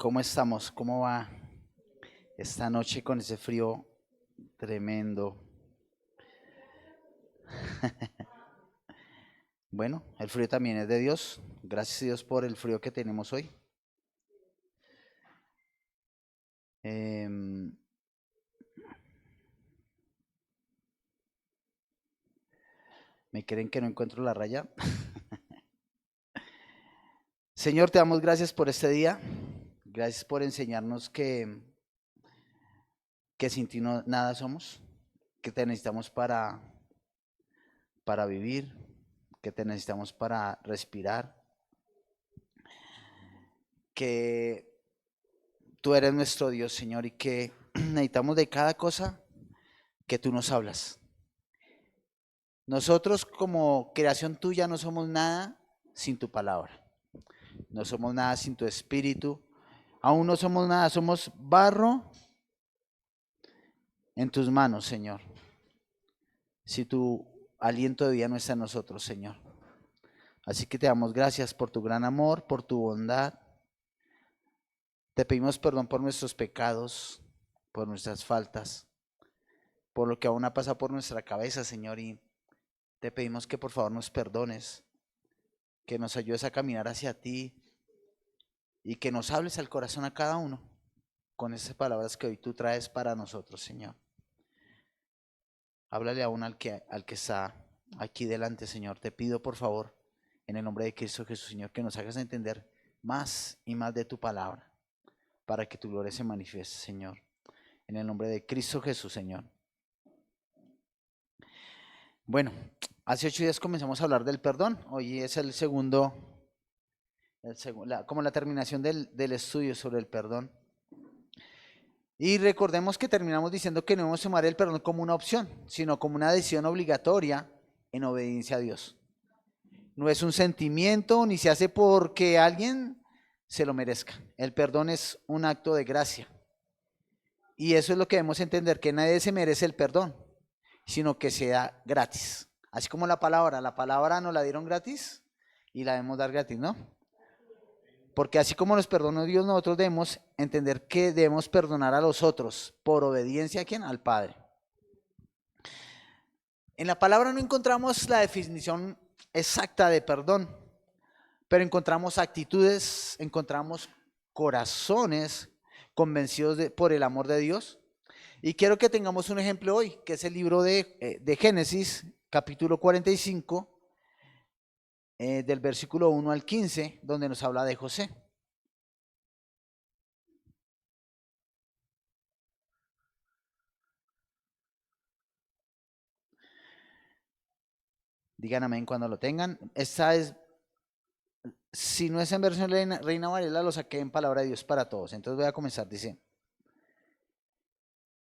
¿Cómo estamos? ¿Cómo va esta noche con ese frío tremendo? Bueno, el frío también es de Dios. Gracias a Dios por el frío que tenemos hoy. Em, ¿Me creen que no encuentro la raya? Señor, te damos gracias por este día. Gracias por enseñarnos que sin ti nada somos, que te necesitamos para vivir, que te necesitamos para respirar, que tú eres nuestro Dios, Señor, y que necesitamos de cada cosa que tú nos hablas. Nosotros como creación tuya no somos nada sin tu palabra. No somos nada sin tu espíritu. Aún no somos nada, somos barro en tus manos, Señor. Si tu aliento de vida no está en nosotros, Señor. Así que te damos gracias por tu gran amor, por tu bondad. Te pedimos perdón por nuestros pecados, por nuestras faltas, por lo que aún ha pasado por nuestra cabeza, Señor. Y te pedimos que por favor nos perdones, que nos ayudes a caminar hacia ti y que nos hables al corazón a cada uno con esas palabras que hoy tú traes para nosotros, Señor. Háblale aún al que está aquí delante, Señor. Te pido por favor, en el nombre de Cristo Jesús, Señor, que nos hagas entender más y más de tu palabra para que tu gloria se manifieste, Señor. En el nombre de Cristo Jesús, Señor. Bueno, hace 8 días comenzamos a hablar del perdón. Hoy es el segundo, como la terminación del estudio sobre el perdón. Y recordemos que terminamos diciendo que no debemos tomar el perdón como una opción, sino como una decisión obligatoria en obediencia a Dios. No es un sentimiento ni se hace porque alguien se lo merezca. El perdón es un acto de gracia. Y eso es lo que debemos entender, que nadie se merece el perdón, sino que se da gratis. Así como la palabra nos la dieron gratis y la debemos dar gratis, ¿no? Porque así como nos perdonó Dios, nosotros debemos entender que debemos perdonar a los otros por obediencia a ¿quién? Al Padre. En la palabra no encontramos la definición exacta de perdón, pero encontramos actitudes, encontramos corazones convencidos por el amor de Dios. Y quiero que tengamos un ejemplo hoy, que es el libro de Génesis, capítulo 45, del versículo 1 al 15, donde nos habla de José. Digan amén cuando lo tengan. Esta es, si no es en versión Reina Varela, lo saqué en Palabra de Dios para todos. Entonces voy a comenzar, dice.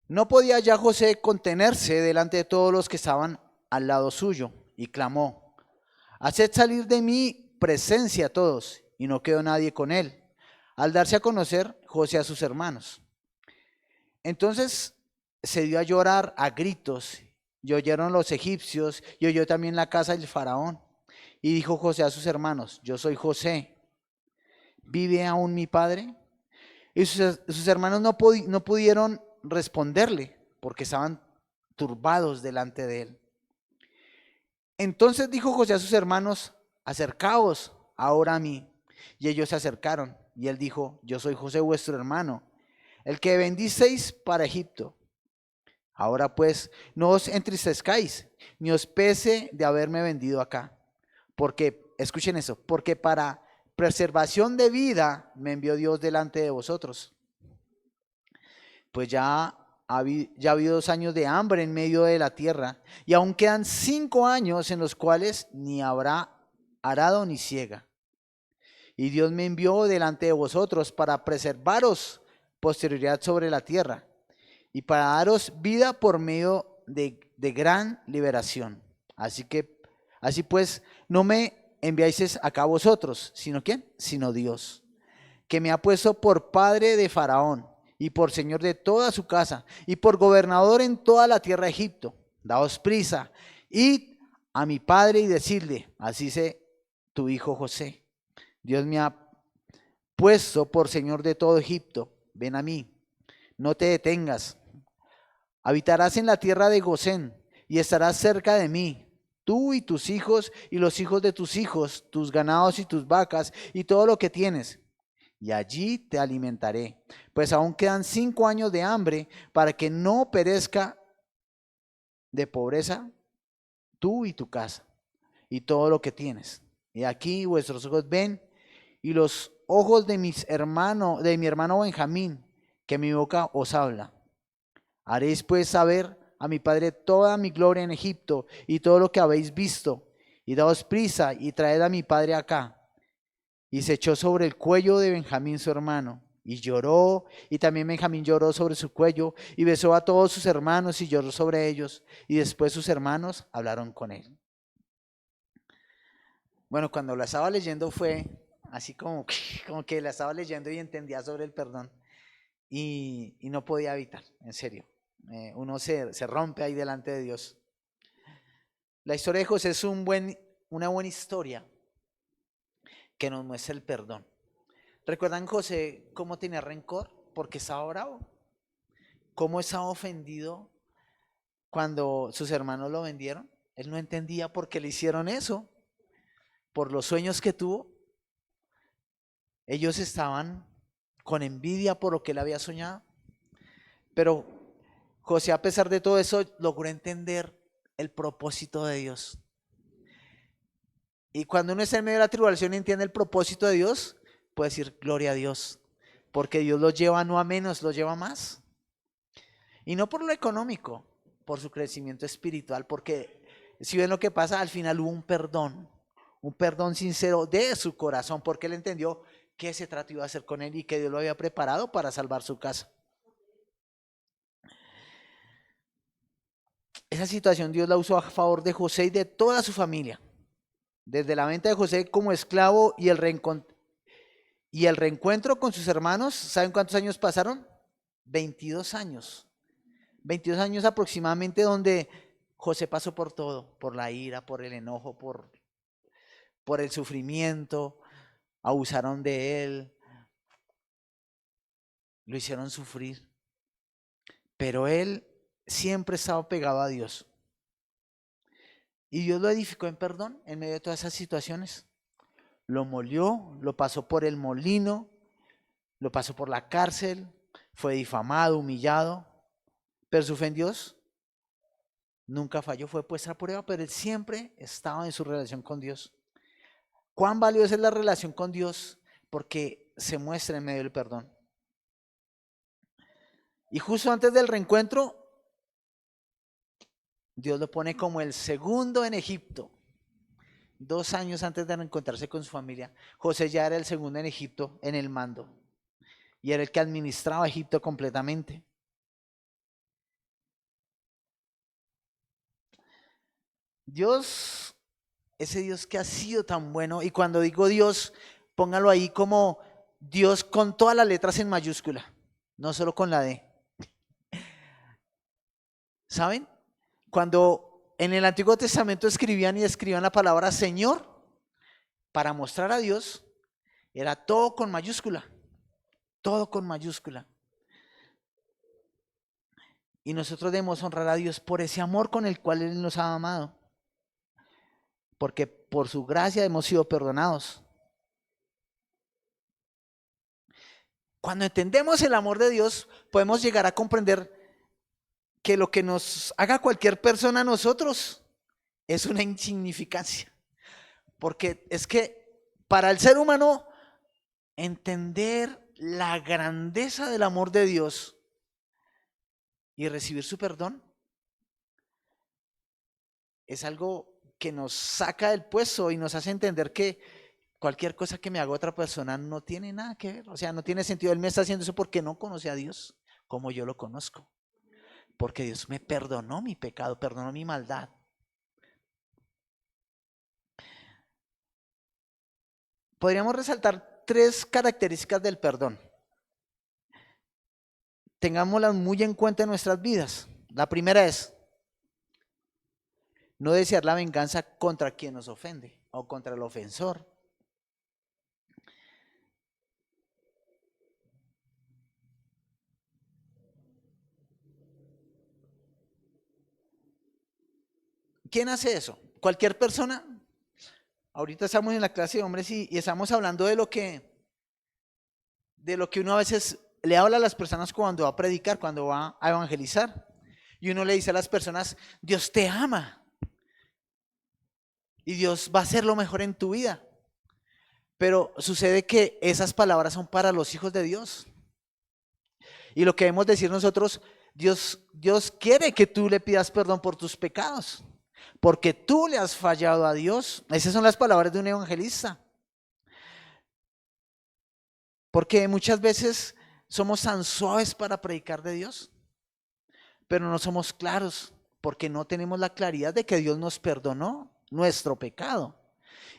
No podía ya José contenerse delante de todos los que estaban al lado suyo y clamó: haced salir de mi presencia a todos. Y no quedó nadie con él, al darse a conocer José a sus hermanos. Entonces se dio a llorar a gritos, y oyeron los egipcios, y oyó también la casa del faraón. Y dijo José a sus hermanos: yo soy José, ¿vive aún mi padre? Y sus hermanos no pudieron responderle, porque estaban turbados delante de él. Entonces dijo José a sus hermanos: acercaos ahora a mí. Y ellos se acercaron, y él dijo: yo soy José vuestro hermano, el que vendisteis para Egipto. Ahora pues, no os entristezcáis, ni os pese de haberme vendido acá. Porque, escuchen eso, porque para preservación de vida me envió Dios delante de vosotros. Pues ya ha habido 2 años de hambre en medio de la tierra, y aún quedan 5 años en los cuales ni habrá arado ni siega. Y Dios me envió delante de vosotros para preservaros posterioridad sobre la tierra, y para daros vida por medio de gran liberación. Así pues, no me enviáis acá vosotros, sino ¿quién? Sino Dios, que me ha puesto por padre de Faraón, y por señor de toda su casa, y por gobernador en toda la tierra de Egipto. Daos prisa, id a mi padre y decidle: así dice tu hijo José, Dios me ha puesto por señor de todo Egipto. Ven a mí, no te detengas. Habitarás en la tierra de Gosén y estarás cerca de mí, tú y tus hijos y los hijos de tus hijos, tus ganados y tus vacas y todo lo que tienes. Y allí te alimentaré, pues aún quedan 5 años de hambre para que no perezca de pobreza tú y tu casa y todo lo que tienes. Y aquí vuestros ojos ven y los ojos de mi hermano Benjamín, que mi boca os habla. Haréis pues saber a mi padre toda mi gloria en Egipto y todo lo que habéis visto. Y daos prisa y traed a mi padre acá. Y se echó sobre el cuello de Benjamín su hermano, y lloró, y también Benjamín lloró sobre su cuello, y besó a todos sus hermanos y lloró sobre ellos, y después sus hermanos hablaron con él. Bueno, cuando la estaba leyendo fue así como que la estaba leyendo y entendía sobre el perdón, y no podía evitar, en serio. Uno se rompe ahí delante de Dios. La historia de José es una buena historia que nos muestra el perdón. ¿Recuerdan José cómo tenía rencor? Porque estaba bravo. ¿Cómo estaba ofendido cuando sus hermanos lo vendieron? Él no entendía por qué le hicieron eso. Por los sueños que tuvo. Ellos estaban con envidia por lo que él había soñado. Pero José, a pesar de todo eso, logró entender el propósito de Dios. Y cuando uno está en medio de la tribulación y entiende el propósito de Dios, puede decir gloria a Dios. Porque Dios los lleva no a menos, los lleva a más. Y no por lo económico, por su crecimiento espiritual, porque si ven lo que pasa, al final hubo un perdón sincero de su corazón, porque él entendió que ese trato iba a hacer con él y que Dios lo había preparado para salvar su casa. Esa situación Dios la usó a favor de José y de toda su familia. Desde la venta de José como esclavo y el reencuentro con sus hermanos, ¿saben cuántos años pasaron? 22 años. 22 años aproximadamente donde José pasó por todo, por la ira, por el enojo, por el sufrimiento, abusaron de él, lo hicieron sufrir. Pero él siempre estaba pegado a Dios. Y Dios lo edificó en perdón en medio de todas esas situaciones. Lo molió, lo pasó por el molino, lo pasó por la cárcel, fue difamado, humillado, pero su fe en Dios nunca falló, fue puesta a prueba, pero él siempre estaba en su relación con Dios. ¿Cuán valiosa es la relación con Dios? Porque se muestra en medio del perdón. Y justo antes del reencuentro, Dios lo pone como el segundo en Egipto. 2 años antes de reencontrarse con su familia, José ya era el segundo en Egipto en el mando. Y era el que administraba Egipto completamente. Dios, ese Dios que ha sido tan bueno, y cuando digo Dios, póngalo ahí como Dios con todas las letras en mayúscula, no solo con la D. ¿Saben? Cuando en el Antiguo Testamento escribían la palabra Señor, para mostrar a Dios, era todo con mayúscula, todo con mayúscula. Y nosotros debemos honrar a Dios por ese amor con el cual Él nos ha amado. Porque por su gracia hemos sido perdonados. Cuando entendemos el amor de Dios, podemos llegar a comprender que lo que nos haga cualquier persona a nosotros es una insignificancia. Porque es que para el ser humano entender la grandeza del amor de Dios y recibir su perdón es algo que nos saca del puesto y nos hace entender que cualquier cosa que me haga otra persona no tiene nada que ver, o sea, no tiene sentido. Él me está haciendo eso porque no conoce a Dios como yo lo conozco, porque Dios me perdonó mi pecado, perdonó mi maldad. Podríamos resaltar 3 características del perdón. Tengámoslas muy en cuenta en nuestras vidas. La primera es no desear la venganza contra quien nos ofende o contra el ofensor. ¿Quién hace eso? ¿Cualquier persona? Ahorita estamos en la clase de hombres y estamos hablando de lo que uno a veces le habla a las personas cuando va a predicar, cuando va a evangelizar. Y uno le dice a las personas, Dios te ama. Y Dios va a hacer lo mejor en tu vida. Pero sucede que esas palabras son para los hijos de Dios. Y lo que debemos decir nosotros, Dios quiere que tú le pidas perdón por tus pecados. Porque tú le has fallado a Dios. Esas son las palabras de un evangelista. Porque muchas veces somos tan suaves para predicar de Dios, pero no somos claros porque no tenemos la claridad de que Dios nos perdonó nuestro pecado.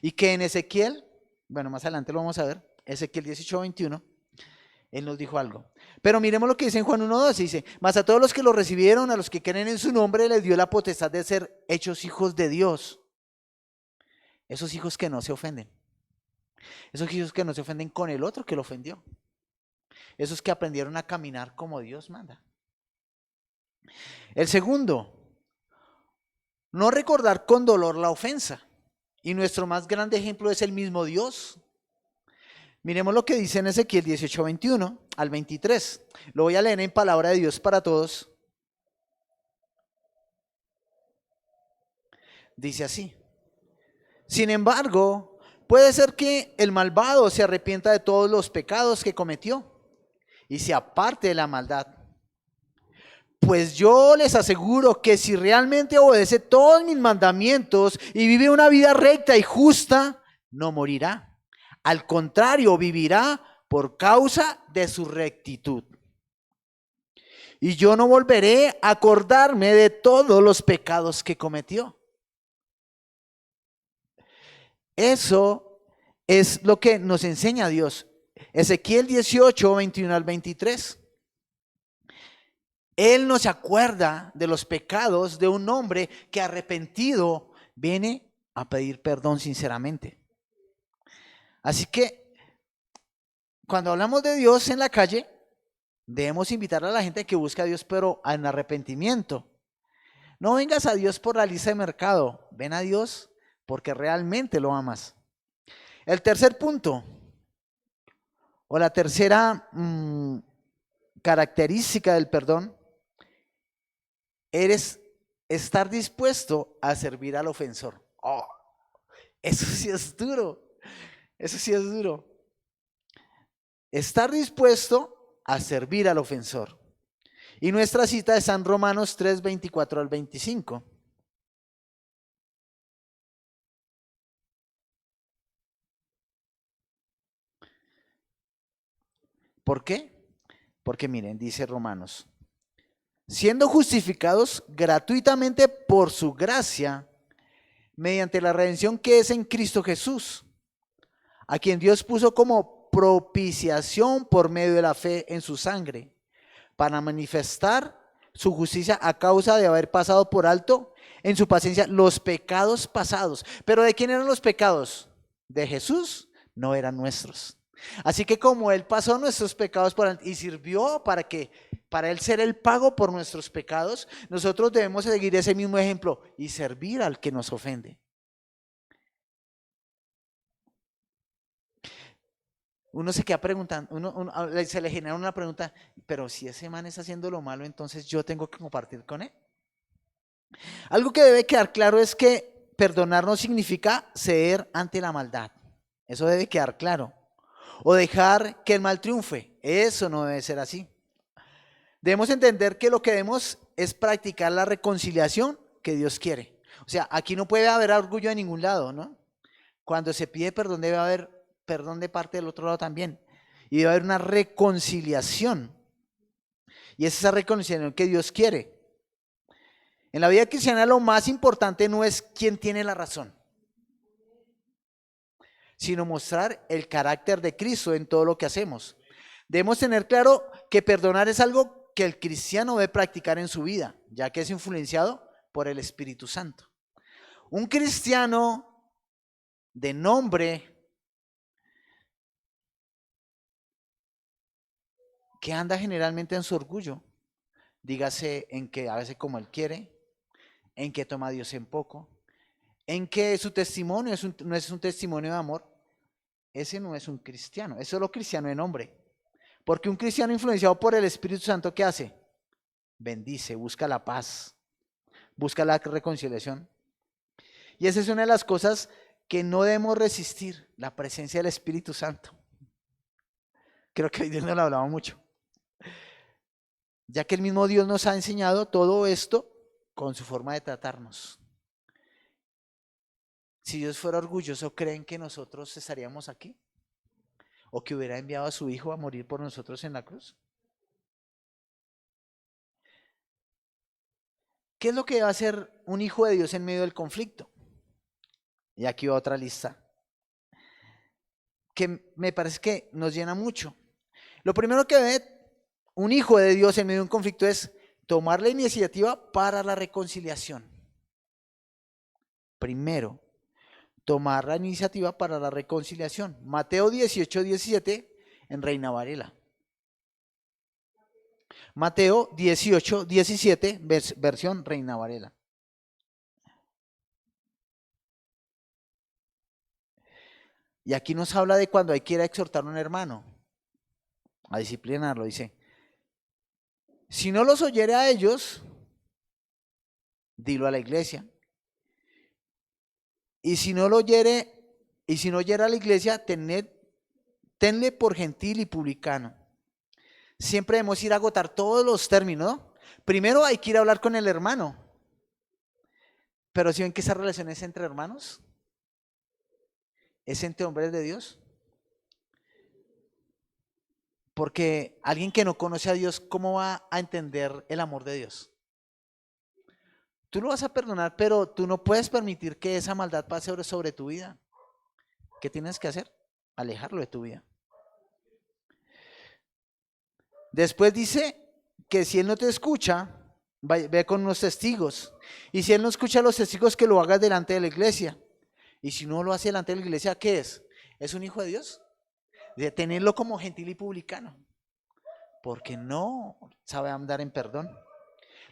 Y que en Ezequiel, bueno, más adelante lo vamos a ver, Ezequiel 18:21, Él nos dijo algo. Pero miremos lo que dice en Juan 1:12, dice, mas a todos los que lo recibieron, a los que creen en su nombre, les dio la potestad de ser hechos hijos de Dios. Esos hijos que no se ofenden. Esos hijos que no se ofenden con el otro que lo ofendió. Esos que aprendieron a caminar como Dios manda. El segundo, no recordar con dolor la ofensa. Y nuestro más grande ejemplo es el mismo Dios. Miremos lo que dice en Ezequiel 18:21 al 23. Lo voy a leer en palabra de Dios para todos. Dice así. Sin embargo, puede ser que el malvado se arrepienta de todos los pecados que cometió y se aparte de la maldad. Pues yo les aseguro que si realmente obedece todos mis mandamientos y vive una vida recta y justa, no morirá. Al contrario, vivirá por causa de su rectitud. Y yo no volveré a acordarme de todos los pecados que cometió. Eso es lo que nos enseña Dios. Ezequiel 18:21 al 23. Él no se acuerda de los pecados de un hombre que arrepentido viene a pedir perdón sinceramente. Así que cuando hablamos de Dios en la calle, debemos invitar a la gente que busque a Dios pero en arrepentimiento. No vengas a Dios por la lista de mercado, ven a Dios porque realmente lo amas. El tercer punto, o la tercera característica del perdón, eres estar dispuesto a servir al ofensor. Oh, eso sí es duro. Eso sí es duro. Estar dispuesto a servir al ofensor. Y nuestra cita está en Romanos 3:24 al 25. ¿Por qué? Porque miren, dice Romanos, siendo justificados gratuitamente por su gracia, mediante la redención que es en Cristo Jesús, a quien Dios puso como propiciación por medio de la fe en su sangre, para manifestar su justicia a causa de haber pasado por alto en su paciencia los pecados pasados. ¿Pero de quién eran los pecados? De Jesús, no eran nuestros. Así que como Él pasó nuestros pecados por alto y sirvió para Él ser el pago por nuestros pecados, nosotros debemos seguir ese mismo ejemplo y servir al que nos ofende. Uno se queda preguntando, se le genera una pregunta, pero si ese man está haciendo lo malo, entonces yo tengo que compartir con él. Algo que debe quedar claro es que perdonar no significa ceder ante la maldad. Eso debe quedar claro. O dejar que el mal triunfe. Eso no debe ser así. Debemos entender que lo que debemos es practicar la reconciliación que Dios quiere. O sea, aquí no puede haber orgullo de ningún lado, ¿no? Cuando se pide perdón debe haber perdón de parte del otro lado también. Y debe haber una reconciliación. Y es esa reconciliación que Dios quiere. En la vida cristiana lo más importante no es quién tiene la razón, sino mostrar el carácter de Cristo en todo lo que hacemos. Debemos tener claro que perdonar es algo que el cristiano debe practicar en su vida, ya que es influenciado por el Espíritu Santo. Un cristiano de nombre que anda generalmente en su orgullo, dígase en que a veces como él quiere, en que toma a Dios en poco, en que su testimonio no es un testimonio de amor, ese no es un cristiano, es solo cristiano de nombre. Porque un cristiano influenciado por el Espíritu Santo, ¿qué hace? Bendice, busca la paz, busca la reconciliación. Y esa es una de las cosas que no debemos resistir, la presencia del Espíritu Santo. Creo que hoy Dios nos lo hablaba mucho. Ya que el mismo Dios nos ha enseñado todo esto con su forma de tratarnos. Si Dios fuera orgulloso, ¿creen que nosotros estaríamos aquí? ¿O que hubiera enviado a su Hijo a morir por nosotros en la cruz? ¿Qué es lo que va a hacer un hijo de Dios en medio del conflicto? Y aquí va otra lista que me parece que nos llena mucho. Lo primero que ve un hijo de Dios en medio de un conflicto es tomar la iniciativa para la reconciliación. Primero, tomar la iniciativa para la reconciliación. Mateo 18:17 en Reina Varela. Mateo 18:17, versión Reina Varela. Y aquí nos habla de cuando hay que ir a exhortar a un hermano, a disciplinarlo, dice. Si no los oyere a ellos, dilo a la iglesia. Y si no lo oyere, y si no oyere a la iglesia, tenle por gentil y publicano. Siempre debemos ir a agotar todos los términos, ¿no? Primero hay que ir a hablar con el hermano. Pero si ven que esa relación es entre hermanos, es entre hombres de Dios. Porque alguien que no conoce a Dios, ¿cómo va a entender el amor de Dios? Tú lo vas a perdonar, pero tú no puedes permitir que esa maldad pase sobre tu vida. ¿Qué tienes que hacer? Alejarlo de tu vida. Después dice que si él no te escucha, ve con unos testigos. Y si él no escucha a los testigos, que lo hagas delante de la iglesia. Y si no lo hace delante de la iglesia, ¿qué es? ¿Es un hijo de Dios? De tenerlo como gentil y publicano. Porque no sabe andar en perdón.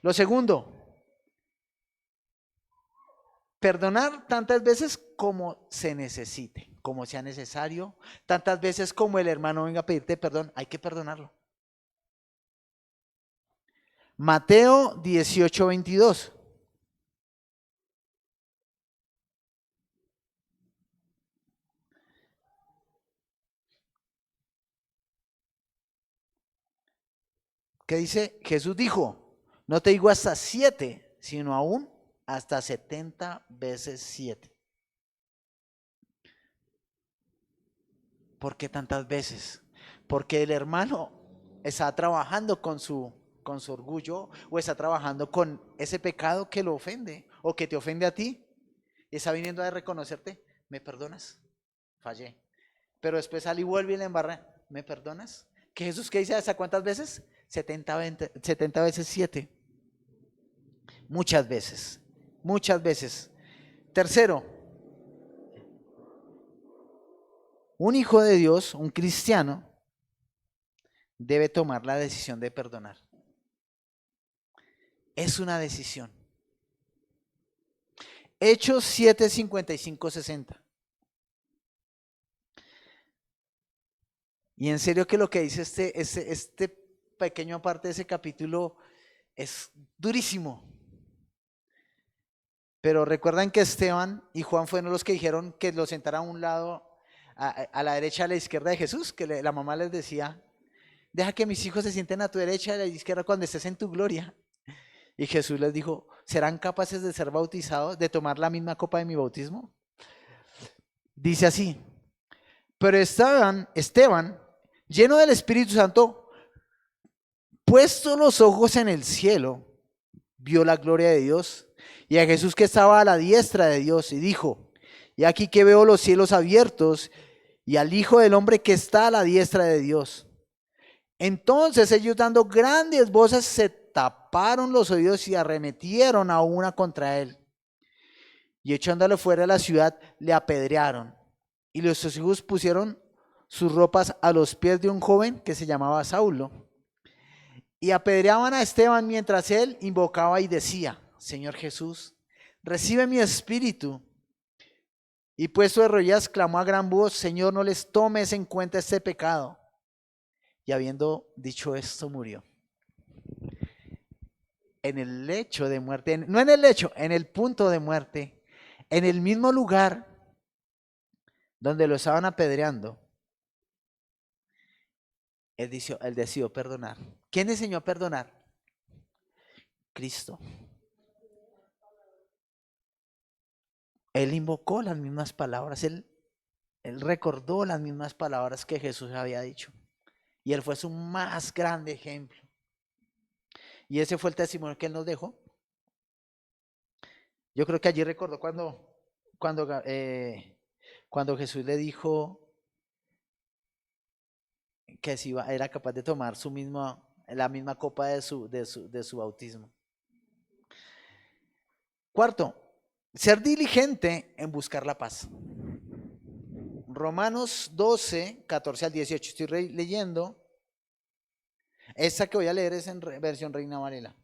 Lo segundo, perdonar tantas veces como se necesite, como sea necesario, tantas veces como el hermano venga a pedirte perdón, hay que perdonarlo. Mateo 18:22. ¿Qué dice? Jesús dijo, no te digo hasta 7, sino aún hasta 70 veces 7. ¿Por qué tantas veces? Porque el hermano está trabajando con su orgullo, o está trabajando con ese pecado que lo ofende o que te ofende a ti. Y está viniendo a reconocerte, ¿me perdonas? Fallé. Pero después sale y vuelve y le embarra, ¿me perdonas? ¿Que Jesús qué dice? ¿Hasta cuántas veces? 70 veces 7. Muchas veces, muchas veces. Tercero, un hijo de Dios, un cristiano, debe tomar la decisión de perdonar. Es una decisión. Hechos 7, 55, 60. Y en serio que lo que dice este pequeño parte de ese capítulo es durísimo. Pero recuerdan que Esteban y Juan fueron los que dijeron que lo sentara a un lado, a la derecha, a la izquierda de Jesús, que la mamá les decía, deja que mis hijos se sienten a tu derecha y a la izquierda cuando estés en tu gloria. Y Jesús les dijo, ¿serán capaces de ser bautizados, de tomar la misma copa de mi bautismo? Dice así, pero Esteban, lleno del Espíritu Santo, puesto los ojos en el cielo, vio la gloria de Dios y a Jesús que estaba a la diestra de Dios y dijo, y aquí que veo los cielos abiertos y al Hijo del Hombre que está a la diestra de Dios. Entonces ellos, dando grandes voces, se taparon los oídos y arremetieron a una contra él. Y echándole fuera de la ciudad, le apedrearon. Y los testigos pusieron sus ropas a los pies de un joven que se llamaba Saulo. Y apedreaban a Esteban mientras él invocaba y decía, Señor Jesús, recibe mi espíritu. Y puesto de rodillas, clamó a gran voz: Señor, no les tomes en cuenta este pecado. Y habiendo dicho esto, murió. En el lecho de muerte, no en el lecho, en el punto de muerte, en el mismo lugar donde lo estaban apedreando, él decidió perdonar. ¿Quién enseñó a perdonar? Cristo. Él invocó las mismas palabras, él recordó las mismas palabras que Jesús había dicho. Y él fue su más grande ejemplo. Y ese fue el testimonio que él nos dejó. Yo creo que allí recordó cuando Jesús le dijo que si era capaz de tomar la misma copa de su bautismo. Cuarto, ser diligente en buscar la paz. Romanos 12, 14 al 18. Estoy leyendo. Esta que voy a leer es en versión Reina Valera.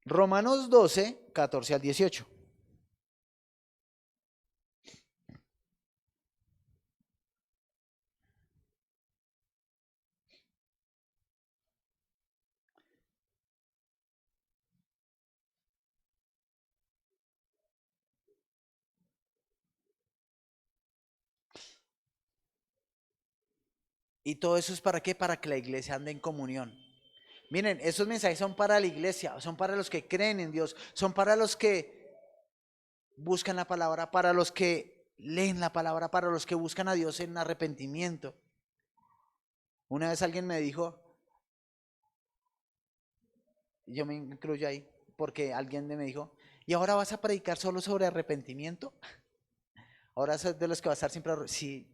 Romanos 12, 14 al 18. ¿Y todo eso es para qué? Para que la iglesia ande en comunión. Miren, esos mensajes son para la iglesia, son para los que creen en Dios, son para los que buscan la palabra, para los que leen la palabra, para los que buscan a Dios en arrepentimiento. Una vez alguien me dijo, yo me incluyo ahí, porque alguien me dijo, ¿y ahora vas a predicar solo sobre arrepentimiento? Ahora es de los que va a estar siempre. Sí,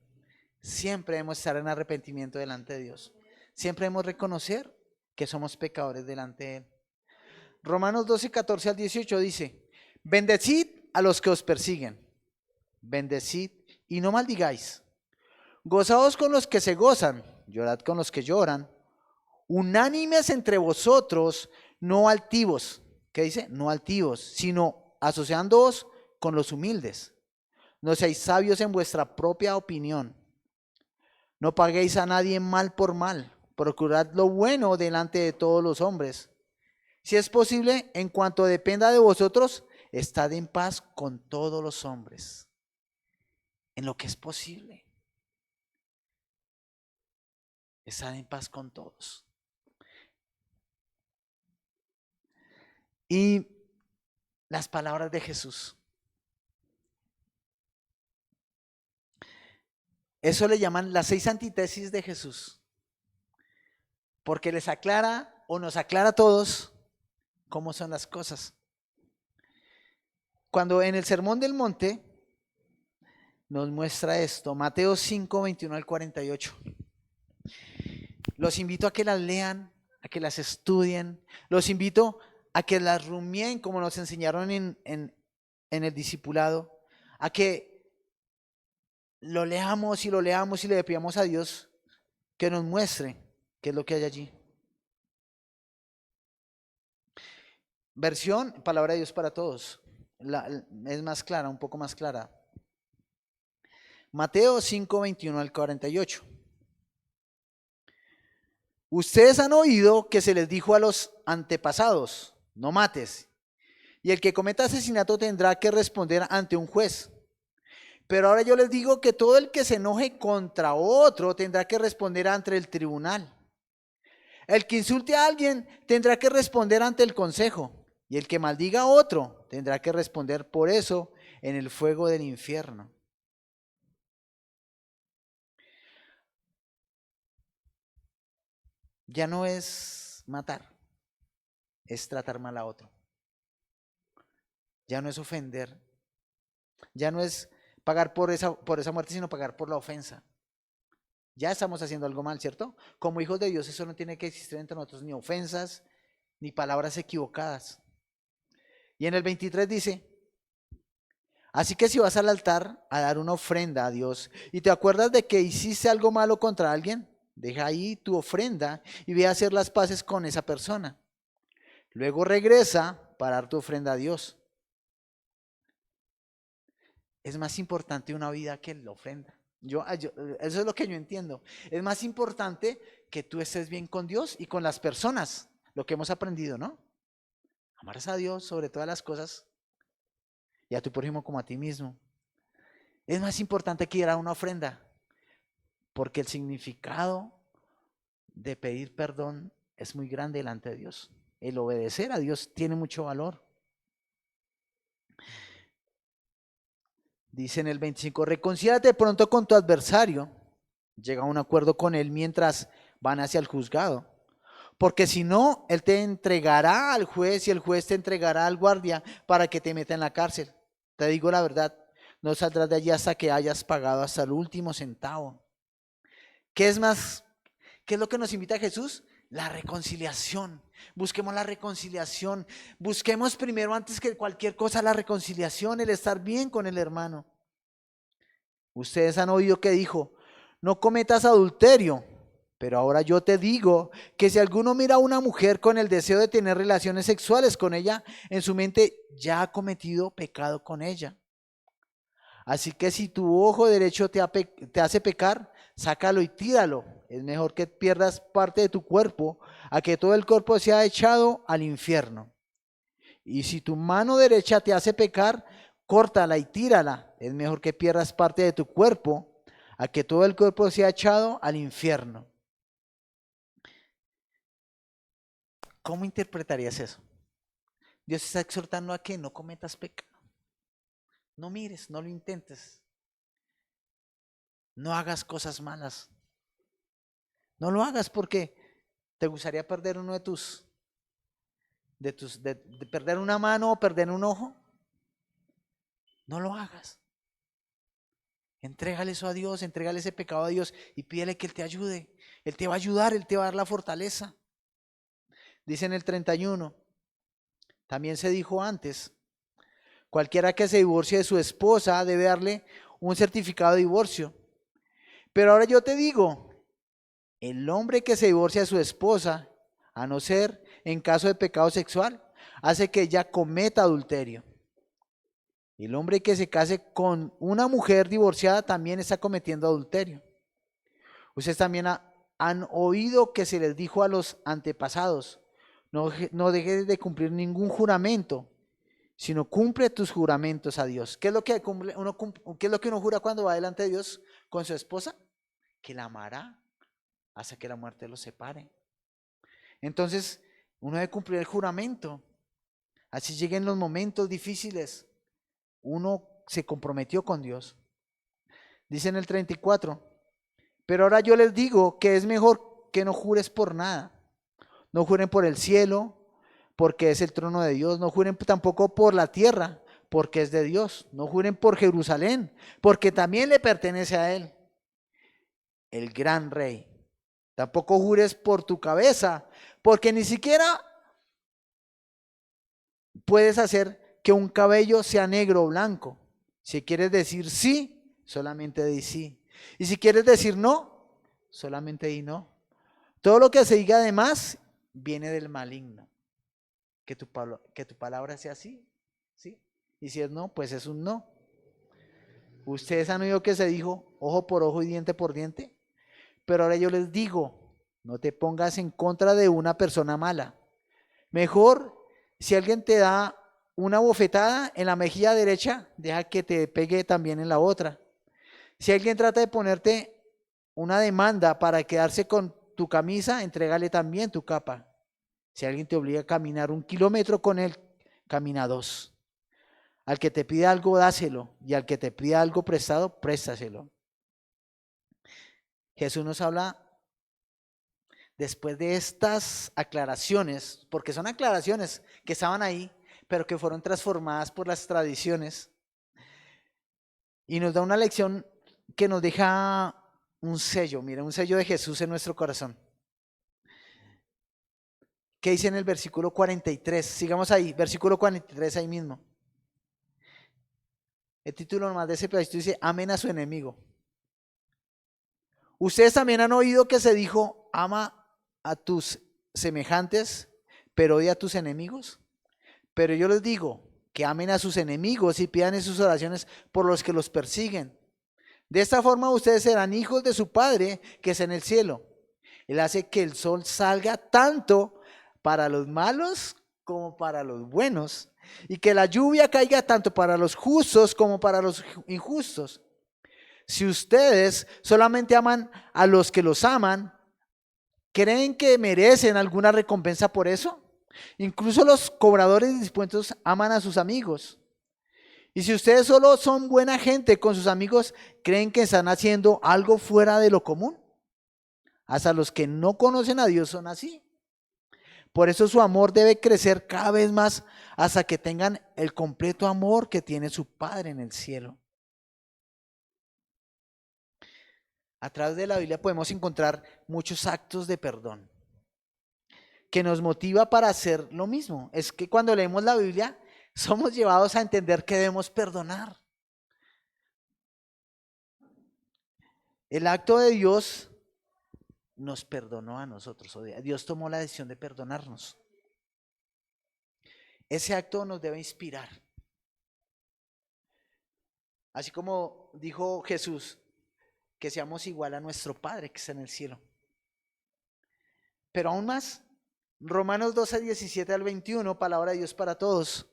siempre debemos estar en arrepentimiento delante de Dios. Siempre debemos reconocer que somos pecadores delante de Él. Romanos 12, 14 al 18 dice: bendecid a los que os persiguen, bendecid y no maldigáis. Gozaos con los que se gozan, llorad con los que lloran. Unánimes entre vosotros, no altivos. ¿Qué dice? No altivos, sino asociándoos con los humildes. No seáis sabios en vuestra propia opinión. No paguéis a nadie mal por mal. Procurad lo bueno delante de todos los hombres. Si es posible, en cuanto dependa de vosotros, estad en paz con todos los hombres. En lo que es posible. Estad en paz con todos. Y las palabras de Jesús. Eso le llaman las 6 antítesis de Jesús. Porque les aclara o nos aclara a todos cómo son las cosas. Cuando en el Sermón del Monte nos muestra esto, Mateo 5, 21 al 48. Los invito a que las lean, a que las estudien. Los invito a que las rumien como nos enseñaron en el discipulado. A que lo leamos y le pidamos a Dios que nos muestre qué es lo que hay allí. Versión, palabra de Dios para todos. Es más clara, un poco más clara. Mateo 5, 21 al 48. Ustedes han oído que se les dijo a los antepasados: no mates, y el que cometa asesinato tendrá que responder ante un juez. Pero ahora yo les digo que todo el que se enoje contra otro tendrá que responder ante el tribunal. El que insulte a alguien tendrá que responder ante el consejo, y el que maldiga a otro tendrá que responder por eso en el fuego del infierno. Ya no es matar, es tratar mal a otro. Ya no es ofender, ya no es pagar por esa muerte, sino pagar por la ofensa. Ya estamos haciendo algo mal, ¿cierto? Como hijos de Dios, eso no tiene que existir entre nosotros, ni ofensas, ni palabras equivocadas. Y en el 23 dice: así que si vas al altar a dar una ofrenda a Dios y te acuerdas de que hiciste algo malo contra alguien, deja ahí tu ofrenda y ve a hacer las paces con esa persona. Luego regresa para dar tu ofrenda a Dios. Es más importante una vida que la ofrenda. Eso es lo que yo entiendo. Es más importante que tú estés bien con Dios y con las personas, lo que hemos aprendido, ¿no? Amarás a Dios sobre todas las cosas y a tu prójimo como a ti mismo. Es más importante que ir a una ofrenda, porque el significado de pedir perdón es muy grande delante de Dios. El obedecer a Dios tiene mucho valor. Dice en el 25, reconcíliate pronto con tu adversario, llega a un acuerdo con él mientras van hacia el juzgado, porque si no, él te entregará al juez y el juez te entregará al guardia para que te meta en la cárcel. Te digo la verdad, no saldrás de allí hasta que hayas pagado hasta el último centavo. ¿Qué es más? ¿Qué es lo que nos invita Jesús? La reconciliación. Busquemos la reconciliación. Busquemos primero, antes que cualquier cosa, la reconciliación, el estar bien con el hermano. Ustedes han oído que dijo, no cometas adulterio. Pero ahora yo te digo que si alguno mira a una mujer con el deseo de tener relaciones sexuales con ella, en su mente ya ha cometido pecado con ella. Así que si tu ojo derecho te hace pecar, sácalo y tíralo. Es mejor que pierdas parte de tu cuerpo a que todo el cuerpo sea echado al infierno. Y si tu mano derecha te hace pecar, córtala y tírala. Es mejor que pierdas parte de tu cuerpo a que todo el cuerpo sea echado al infierno. ¿Cómo interpretarías eso? Dios está exhortando a que no cometas pecado. No mires, no lo intentes. No hagas cosas malas. No lo hagas porque te gustaría perder uno de perder una mano o perder un ojo. No lo hagas. Entrégale eso a Dios, entrégale ese pecado a Dios y pídele que Él te ayude. Él te va a ayudar, Él te va a dar la fortaleza. Dice en el 31, también se dijo antes, cualquiera que se divorcie de su esposa debe darle un certificado de divorcio. Pero ahora yo te digo, el hombre que se divorcia de su esposa, a no ser en caso de pecado sexual, hace que ella cometa adulterio. El hombre que se case con una mujer divorciada también está cometiendo adulterio. Ustedes también han oído que se les dijo a los antepasados, no dejes de cumplir ningún juramento, sino cumple tus juramentos a Dios. ¿Qué es lo que qué es lo que uno jura cuando va delante de Dios con su esposa? Que la amará hasta que la muerte los separe. Entonces, uno debe cumplir el juramento. Así lleguen los momentos difíciles. Uno se comprometió con Dios. Dice en el 34, pero ahora yo les digo que es mejor que no jures por nada. No juren por el cielo, porque es el trono de Dios. No juren tampoco por la tierra, porque es de Dios. No juren por Jerusalén, porque también le pertenece a Él, el gran rey. Tampoco jures por tu cabeza, porque ni siquiera puedes hacer que un cabello sea negro o blanco. Si quieres decir sí, solamente di sí. Y si quieres decir no, solamente di no. Todo lo que se diga además viene del maligno. Que tu palabra sea sí, sí. Y si es no, pues es un no. Ustedes han oído que se dijo ojo por ojo y diente por diente. Pero ahora yo les digo, no te pongas en contra de una persona mala. Mejor, si alguien te da una bofetada en la mejilla derecha, deja que te pegue también en la otra. Si alguien trata de ponerte una demanda para quedarse con tu camisa, entrégale también tu capa. Si alguien te obliga a caminar 1 kilómetro con él, camina 2. Al que te pida algo, dáselo. Y al que te pida algo prestado, préstaselo. Jesús nos habla después de estas aclaraciones, porque son aclaraciones que estaban ahí, pero que fueron transformadas por las tradiciones. Y nos da una lección que nos deja un sello, mira, un sello de Jesús en nuestro corazón. ¿Qué dice en el versículo 43? Sigamos ahí, versículo 43 ahí mismo. El título nomás de ese pedacito dice, amen a su enemigo. Ustedes también han oído que se dijo, ama a tus semejantes, pero odia a tus enemigos. Pero yo les digo que amen a sus enemigos y pidan en sus oraciones por los que los persiguen. De esta forma ustedes serán hijos de su Padre que es en el cielo. Él hace que el sol salga tanto para los malos como para los buenos, y que la lluvia caiga tanto para los justos como para los injustos. Si ustedes solamente aman a los que los aman, ¿creen que merecen alguna recompensa por eso? Incluso los cobradores de impuestos aman a sus amigos. Y si ustedes solo son buena gente con sus amigos, ¿creen que están haciendo algo fuera de lo común? Hasta los que no conocen a Dios son así. Por eso su amor debe crecer cada vez más hasta que tengan el completo amor que tiene su Padre en el cielo. A través de la Biblia podemos encontrar muchos actos de perdón que nos motiva para hacer lo mismo. Es que cuando leemos la Biblia somos llevados a entender que debemos perdonar. El acto de Dios nos perdonó a nosotros. Dios tomó la decisión de perdonarnos. Ese acto nos debe inspirar. Así como dijo Jesús, que seamos igual a nuestro Padre que está en el cielo. Pero aún más, Romanos 12, 17 al 21, palabra de Dios para todos.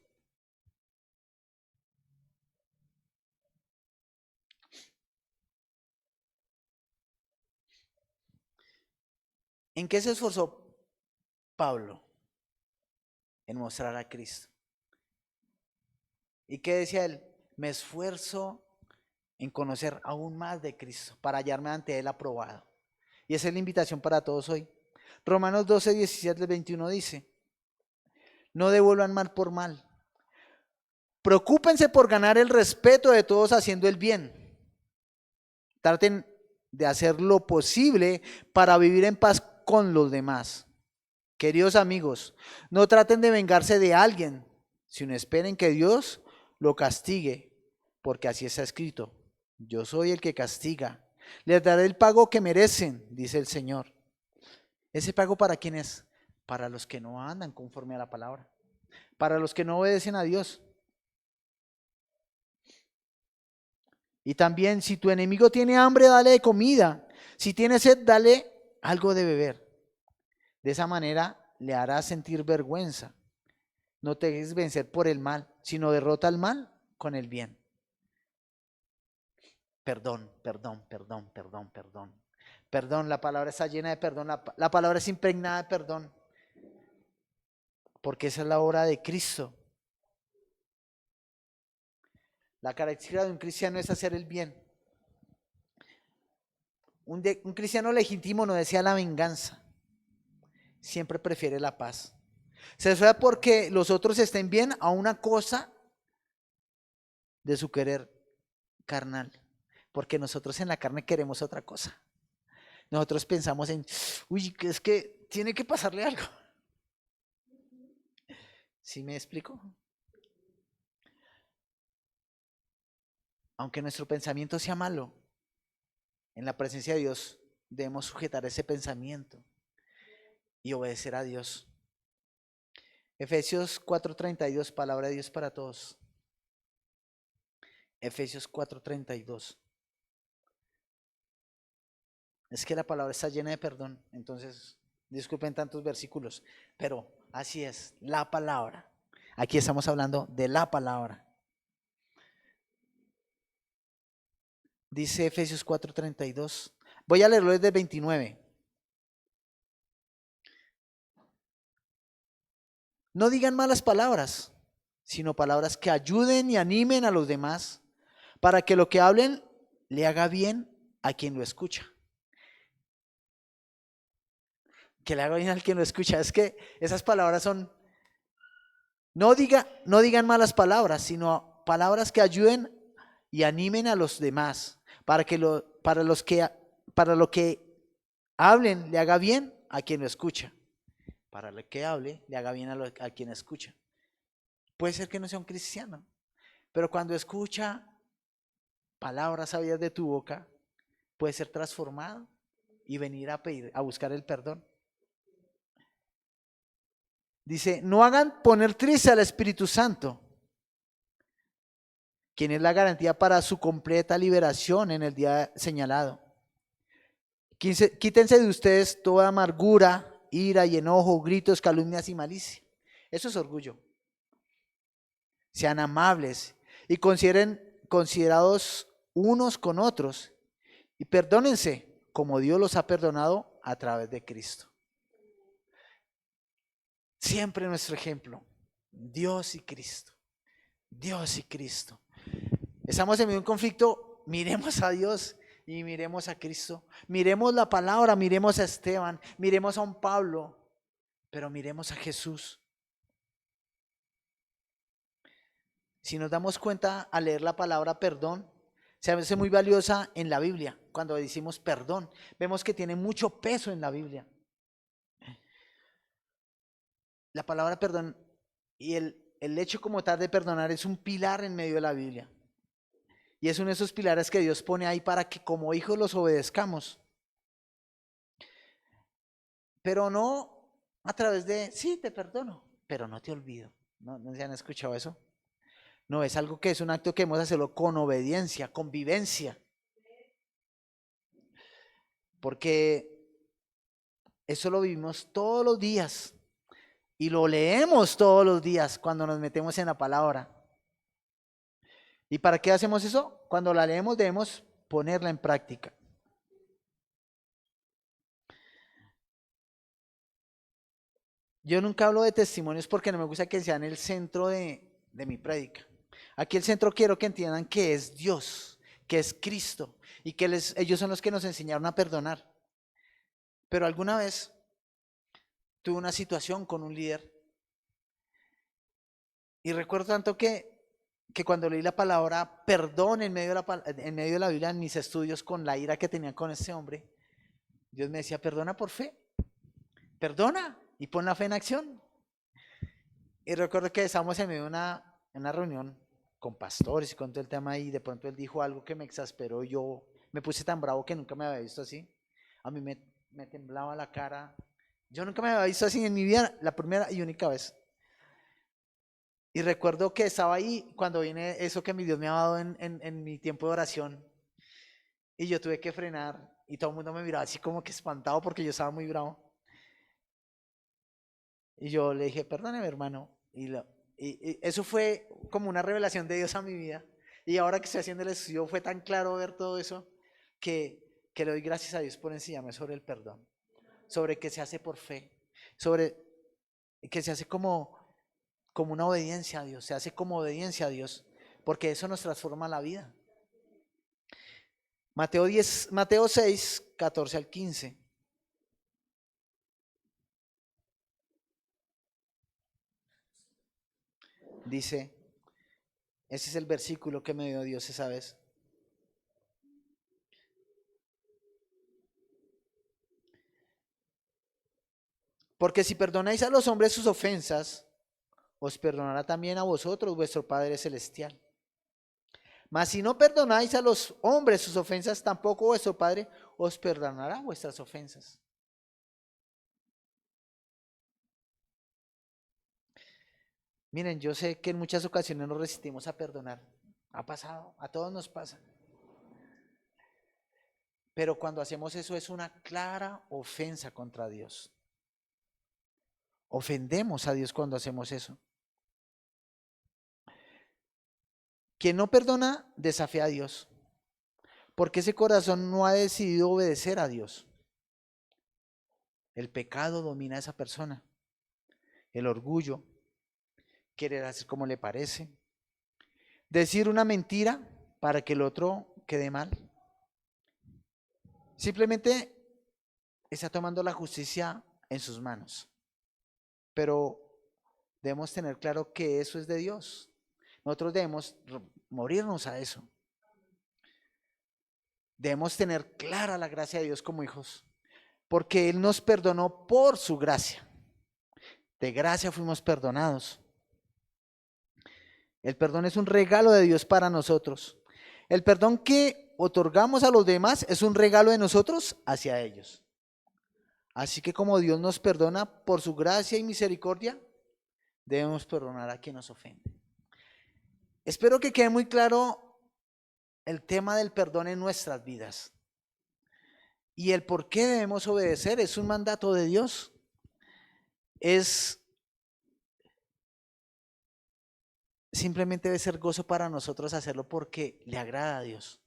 ¿En qué se esforzó Pablo? En mostrar a Cristo. ¿Y qué decía él? Me esfuerzo en conocer aún más de Cristo para hallarme ante Él aprobado. Y esa es la invitación para todos hoy. Romanos 12, 17 al 21 dice: no devuelvan mal por mal. Preocúpense por ganar el respeto de todos haciendo el bien. Traten de hacer lo posible para vivir en paz con los demás. Queridos amigos, no traten de vengarse de alguien, sino esperen que Dios lo castigue, porque así está escrito: yo soy el que castiga, les daré el pago que merecen, dice el Señor. ¿Ese pago para quién es? Para los que no andan conforme a la palabra, para los que no obedecen a Dios. Y también, si tu enemigo tiene hambre, dale de comida. Si tiene sed, dale algo de beber. De esa manera le harás sentir vergüenza. No te dejes vencer por el mal, sino derrota al mal con el bien. Perdón, perdón, perdón, perdón, perdón. Perdón, la palabra está llena de perdón, la palabra es impregnada de perdón. Porque esa es la obra de Cristo. La característica de un cristiano es hacer el bien. Un cristiano legítimo no desea la venganza, siempre prefiere la paz. Se esfuerza porque los otros estén bien a una cosa de su querer carnal, porque nosotros en la carne queremos otra cosa. Nosotros pensamos en, uy, es que tiene que pasarle algo. ¿Sí me explico? Aunque nuestro pensamiento sea malo, en la presencia de Dios debemos sujetar ese pensamiento y obedecer a Dios. Efesios 4:32, palabra de Dios para todos. Efesios 4:32. Es que la palabra está llena de perdón, entonces disculpen tantos versículos, pero así es, la palabra. Aquí estamos hablando de la palabra. Dice Efesios 4:32. Voy a leerlo desde el 29. No digan malas palabras, sino palabras que ayuden y animen a los demás, para que lo que hablen le haga bien a quien lo escucha. Que le haga bien al quien lo escucha. Es que esas palabras son, no digan malas palabras, sino palabras que ayuden y animen a los demás, para lo que hablen le haga bien a quien lo escucha. Para lo que hable le haga bien a quien escucha. Puede ser que no sea un cristiano, pero cuando escucha palabras sabias de tu boca, puede ser transformado y venir a buscar el perdón. Dice, no hagan poner triste al Espíritu Santo, quien es la garantía para su completa liberación en el día señalado. Quítense de ustedes toda amargura, ira y enojo, gritos, calumnias y malicia. Eso es orgullo. Sean amables y considerados unos con otros y perdónense como Dios los ha perdonado a través de Cristo. Siempre nuestro ejemplo, Dios y Cristo. Dios y Cristo. Estamos en medio de un conflicto, miremos a Dios y miremos a Cristo. Miremos la palabra, miremos a Esteban, miremos a un Pablo, pero miremos a Jesús. Si nos damos cuenta al leer la palabra perdón, se hace muy valiosa en la Biblia. Cuando decimos perdón, vemos que tiene mucho peso en la Biblia. La palabra perdón y el hecho como tal de perdonar es un pilar en medio de la Biblia. Y es uno de esos pilares que Dios pone ahí para que como hijos los obedezcamos. Pero no a través de, sí, te perdono, pero no te olvido. ¿No se han escuchado eso? No, es algo que es un acto que hemos de hacerlo con obediencia, con vivencia. Porque eso lo vivimos todos los días y lo leemos todos los días cuando nos metemos en la palabra. ¿Y para qué hacemos eso? Cuando la leemos debemos ponerla en práctica. Yo nunca hablo de testimonios porque no me gusta que sean el centro de mi prédica. Aquí el centro quiero que entiendan que es Dios, que es Cristo y que ellos son los que nos enseñaron a perdonar. Pero alguna vez tuve una situación con un líder y recuerdo tanto que cuando leí la palabra perdón en medio de la Biblia en mis estudios con la ira que tenía con ese hombre, Dios me decía, perdona por fe, perdona y pon la fe en acción. Y recuerdo que estábamos en medio de una reunión con pastores y con todo el tema y de pronto él dijo algo que me exasperó y yo me puse tan bravo que nunca me había visto así. A mí me temblaba la cara. Yo nunca me había visto así en mi vida, la primera y única vez. Y recuerdo que estaba ahí cuando viene eso que mi Dios me ha dado en mi tiempo de oración. Y yo tuve que frenar y todo el mundo me miraba así como que espantado porque yo estaba muy bravo. Y yo le dije, perdóneme hermano. Y eso fue como una revelación de Dios a mi vida. Y ahora que estoy haciendo el estudio fue tan claro ver todo eso que le doy gracias a Dios por enseñarme sobre el perdón. Sobre que se hace por fe. Sobre que se hace como una obediencia a Dios, se hace como obediencia a Dios, porque eso nos transforma la vida. Mateo 6, 14 al 15. Dice, ese es el versículo que me dio Dios esa vez. Porque si perdonáis a los hombres sus ofensas, os perdonará también a vosotros vuestro Padre Celestial. Mas si no perdonáis a los hombres sus ofensas, tampoco vuestro Padre os perdonará vuestras ofensas. Miren, yo sé que en muchas ocasiones nos resistimos a perdonar. Ha pasado, a todos nos pasa. Pero cuando hacemos eso es una clara ofensa contra Dios. Ofendemos a Dios cuando hacemos eso. Quien no perdona, desafía a Dios, porque ese corazón no ha decidido obedecer a Dios. El pecado domina a esa persona. El orgullo, querer hacer como le parece, decir una mentira para que el otro quede mal. Simplemente está tomando la justicia en sus manos. Pero debemos tener claro que eso es de Dios. Nosotros debemos morirnos a eso. Debemos tener clara la gracia de Dios como hijos, porque Él nos perdonó por su gracia. De gracia fuimos perdonados. El perdón es un regalo de Dios para nosotros. El perdón que otorgamos a los demás es un regalo de nosotros hacia ellos. Así que como Dios nos perdona por su gracia y misericordia, debemos perdonar a quien nos ofende. Espero que quede muy claro el tema del perdón en nuestras vidas. Y el por qué debemos obedecer es un mandato de Dios. Simplemente debe ser gozo para nosotros hacerlo porque le agrada a Dios.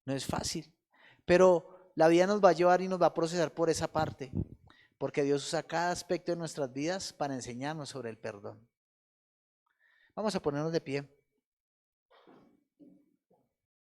No es fácil, pero la vida nos va a llevar y nos va a procesar por esa parte, porque Dios usa cada aspecto de nuestras vidas para enseñarnos sobre el perdón. Vamos a ponernos de pie.